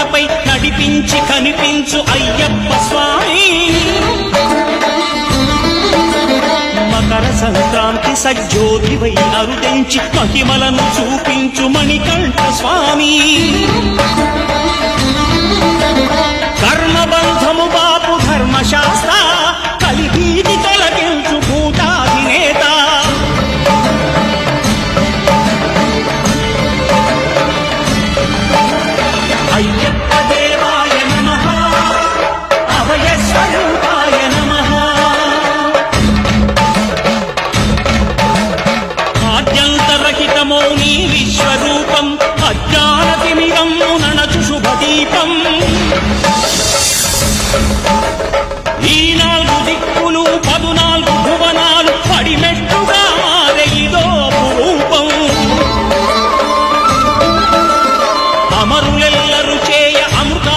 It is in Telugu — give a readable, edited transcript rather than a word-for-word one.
కొండలపై నడిపించి కనిపించు అయ్యప్ప స్వామి. మకర సంక్రాంతి సజ్జోతివై అరుదెంచి మహిమలను చూపించు మణికంఠ స్వామి. కర్మబంధము బాపు ధర్మశాస్త్ర కలిగీతి తొలగించు భూతాధినేత. అయ్యప్ప దేవాయ నమః అభయస్వరూపాయ నమః. ఆద్యంతరహితమో నీ విశ్వరూపం అజ్ఞానతిమిరము నణచు శుభదీపం. ఈ 4 దిక్కులు 14 భువనాలు పడిమెట్టుగా మారే ఇదో రూపం. అమరులెల్లరు చేయ అమృత